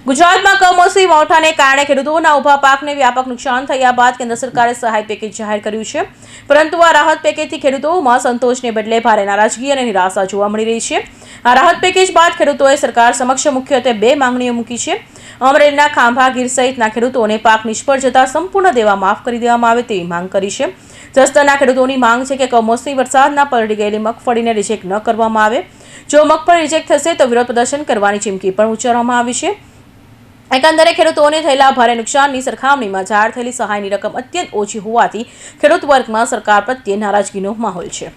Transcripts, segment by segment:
ગુજરાતમાં કમોસમી માવઠાને કારણે ખેડૂતોના ઊભા પાકને વ્યાપક નુકસાન થયા બાદ કેન્દ્ર સરકારે સહાય પેકેજ જાહેર કર્યું છે, પરંતુ આ રાહત પેકેજથી ખેડૂતોમાં સંતોષને બદલે ભારે નારાજગી અને નિરાશા જોવા મળી રહી છે। આ રાહત પેકેજ બાદ ખેડૂતોએ સરકાર સમક્ષ મુખ્યત્વે બે માંગણીઓ મૂકી છે। અમરેલીના ખાંભા ગીર સહિતના ખેડૂતોને પાક નિષ્ફળ જતા સંપૂર્ણ દેવા માફ કરી દેવામાં આવે તેવી માંગ કરી છે। જસદણના ખેડૂતોની માંગ છે કે કમોસમી વરસાદના પલળી ગયેલી મગફળીને રિજેક્ટ ન કરવામાં આવે। જો મગફળી રિજેક્ટ થશે તો વિરોધ પ્રદર્શન કરવાની ચીમકી પણ ઉચ્ચારવામાં આવી છે। એકંદરે ખેડૂતોને થયેલા ભારે નુકસાનની સરખામણીમાં જાહેર થયેલી સહાયની રકમ અત્યંત ઓછી હોવાથી ખેડૂત વર્ગમાં સરકાર પ્રત્યે નારાજગીનો માહોલ છે।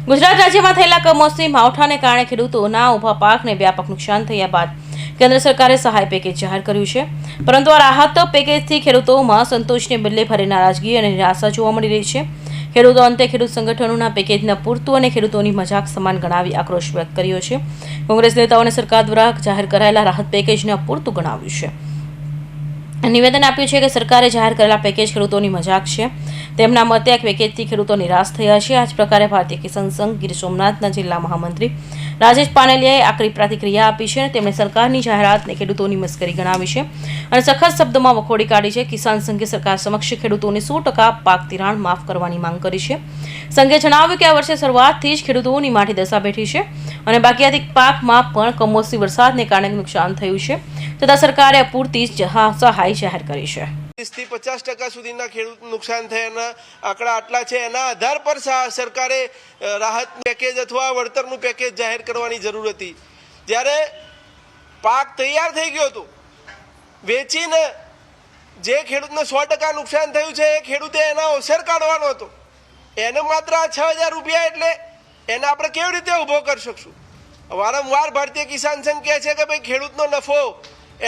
ગુજરાત રાજ્યમાં થયેલા કમોસમી માવઠાને કારણે ખેડૂતોના ઊભા પાકને વ્યાપક નુકસાન થયા બાદ કેન્દ્ર સરકારે સહાય પેકેજ જાહેર કર્યું છે, પરંતુ આ રાહત પેકેજથી ખેડૂતોમાં સંતોષને બદલે ભારે નારાજગી અને નિરાશા જોવા મળી રહી છે। ખેડૂતો અંતે ખેડૂત સંગઠનોના પેકેજના પૂરતું અને ખેડૂતોની મજાક સમાન ગણાવી આક્રોશ વ્યક્ત કર્યો છે। કોંગ્રેસ નેતાઓને સરકાર દ્વારા જાહેર કરાયેલા રાહત પેકેજને પૂરતું ગણાવ્યું છે। નિવેદન આપ્યું છે કે સરકારે જાહેર કરેલા પેકેજ ખેડૂતોની મજાક છે। તેમના મતે આ પેકેજથી ખેડૂતો નિરાશ થયા છે। આ જ પ્રકારે ભારતીય કિસાન સંઘ ગીર સોમનાથના જિલ્લા મહામંત્રી રાજેશ પાનેલિયાએ આકરી પ્રતિક્રિયા આપી છે। તેમણે સરકારની જાહેરાતને ખેડૂતોની મસ્કરી ગણાવી છે અને સખત શબ્દોમાં વખોડી કાઢી છે। કિસાન સંઘે સરકાર સમક્ષ ખેડૂતોને 100% પાક ધિરાણ માફ કરવાની માંગ કરી છે। સંઘે જણાવ્યું કે આ વર્ષે શરૂઆતથી જ ખેડૂતોની માઠી દશા બેઠી છે અને બાકીયાતી પાકમાં પણ કમોસમી વરસાદને કારણે નુકસાન થયું છે, છતાં સરકારે અપૂરતી સહાય જાહેર કરી છે। 30-50% સુધીના ખેડૂત નુકસાન થયાના આંકડા આટલા છે। એના આધાર પર સરકારે રાહત પેકેજ અથવા વળતરનું પેકેજ જાહેર કરવાની જરૂર હતી। જ્યારે પાક તૈયાર થઈ ગયો હતો, વેચીને જે ખેડૂતને 100% નુકસાન થયું છે એ ખેડૂતે એના અવસર કાઢવાનો હતો। એને માત્ર આ 6,000 રૂપિયા એટલે એને આપણે કેવી રીતે ઊભો કરી શકશું? વારંવાર ભારતીય કિસાન સંઘ કહે છે કે ભાઈ ખેડૂતનો નફો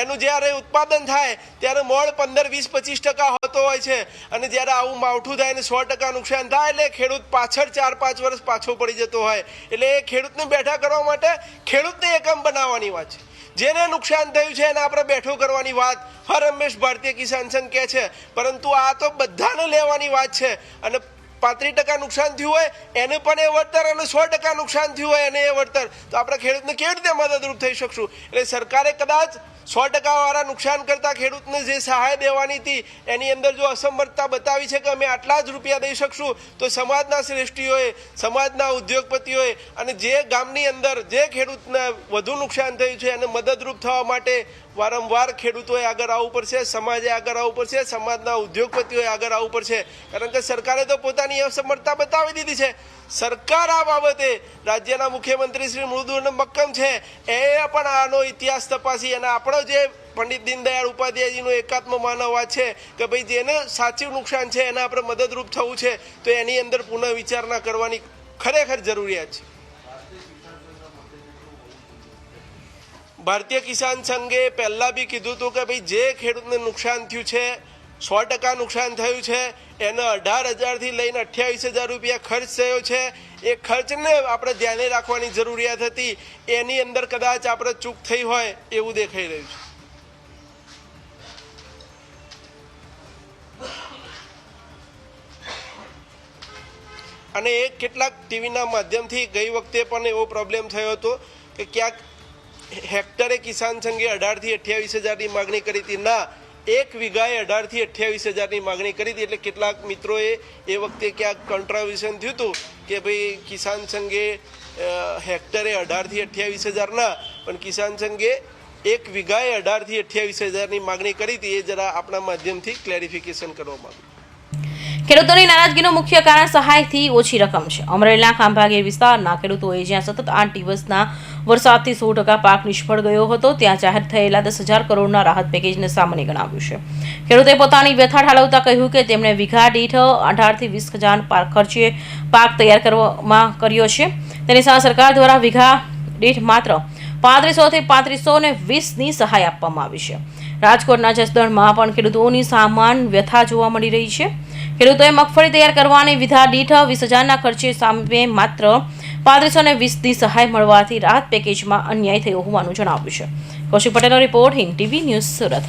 એનું જ્યારે ઉત્પાદન થાય ત્યારે મોડ 15-20-25% હોતો હોય છે, અને જ્યારે આવું માવઠું થાય અને 100% નુકસાન થાય એટલે ખેડૂત પાછળ 4-5 વર્ષ પાછો પડી જતો હોય। એટલે એ ખેડૂતને બેઠા કરવા માટે ખેડૂતને એકમ બનાવવાની વાત છે। જેને નુકસાન થયું છે એને આપણે બેઠો કરવાની વાત હર હંમેશ ભારતીય કિસાન સંઘ કહે છે, પરંતુ આ તો બધાને લેવાની વાત છે। અને 35% નુકસાન થયું હોય એને પણ એ વળતર અને 100% નુકસાન થયું હોય એને એ વળતર, તો આપણે ખેડૂતને કેવી રીતે મદદરૂપ થઈ શકશું? એટલે સરકારે કદાચ 100% વાળા નુકસાન કરતા ખેડૂતને જે સહાય દેવાની હતી એની અંદર જો અસમર્થતા બતાવી છે કે અમે આટલા જ રૂપિયા દઈ શકશું, તો સમાજના શ્રેષ્ઠીઓએ, સમાજના ઉદ્યોગપતિઓએ અને જે ગામની અંદર જે ખેડૂતને વધુ નુકસાન થયું છે એને મદદરૂપ થવા માટે વારંવાર ખેડૂતોએ આગળ આવવું પડશે, સમાજે આગળ આવવું પડશે, સમાજના ઉદ્યોગપતિઓએ આગળ આવવું પડશે, કારણ કે સરકારે તો પોતાની અસમર્થતા બતાવી દીધી છે। સરકાર આ બાબતે રાજ્યના મુખ્યમંત્રી શ્રી મૃદુ અને મક્કમ છે, એ પણ આનો ઇતિહાસ તપાસી અને આપણો જે પંડિત દીનદયાળ ઉપાધ્યાયજીનો એકાત્મ માનવવાદ છે કે ભાઈ જેને સાચું નુકસાન છે એને આપણે મદદરૂપ થવું છે, તો એની અંદર પુનઃ વિચારણા કરવાની ખરેખર જરૂરિયાત છે। ભારતીય કિસાન સંઘે પહેલાં બી કીધું હતું કે ભાઈ જે ખેડૂતને નુકસાન થયું છે, 100% નુકસાન થયું છે, એને 18,000થી લઈને 28,000 રૂપિયા ખર્ચ થયો છે। એ ખર્ચને આપણે ધ્યાને રાખવાની જરૂરિયાત હતી, એની અંદર કદાચ આપણે ચૂક થઈ હોય એવું દેખાઈ રહ્યું છે। અને એ કેટલાક ટીવીના માધ્યમથી ગઈ વખતે પણ એવો પ્રોબ્લેમ થયો હતો કે ક્યાંક હેક્ટરે કિસાન સંઘે 18,000થી 28,000ની માગણી કરી હતી। ના, 1 વીઘાએ 18,000થી 28,000ની માગણી કરી હતી। એટલે કેટલાક મિત્રોએ એ વખતે ક્યાંક કોન્ટ્રાવિઝન થયું હતું કે ભાઈ કિસાન સંઘે હેક્ટરે 18,000થી 28,000 ના, પણ કિસાન સંઘે 1 વીઘાએ 18,000થી 28,000ની માગણી કરી હતી। એ જરા આપણા માધ્યમથી ક્લેરિફિકેશન કરવા માંગુ। ખેડૂતોની નારાજગીનું મુખ્ય કારણ સહાયથી ઓછી રકમ છે। અમરેલીના ખાંભાગીર વિસ્તારના ખેડૂતોએ જ્યાં સતત 8 દિવસના વરસાદથી 100% પાક નિષ્ફળ ગયો હતો, ત્યાં જાહેર થયેલા 10,000 કરોડના રાહત પેકેજને સામાન્ય ગણાવ્યું છે। ખેડૂતોએ પોતાની વ્યથા ઠાલવતા કહ્યું કે તેમણે વીઘા દીઠ 18,000થી 20,000 ખર્ચે પાક તૈયાર કરવામાં કર્યો છે। તેની સાથે સરકાર દ્વારા વીઘા દીઠ માત્ર 3500થી 3520ની સહાય આપવામાં આવી છે। રાજકોટના જસદણમાં પણ ખેડૂતોની સામાન વ્યથા જોવા મળી રહી છે। ખેડૂતોએ મગફળી તૈયાર કરવાની વીઘા દીઠ 20,000ના ખર્ચે સામે માત્ર 3520ની સહાય મળવાથી રાહત પેકેજમાં અન્યાય થયો હોવાનું જણાવ્યું છે। કૌશિક પટેલનો report, Hind TV news, Surat.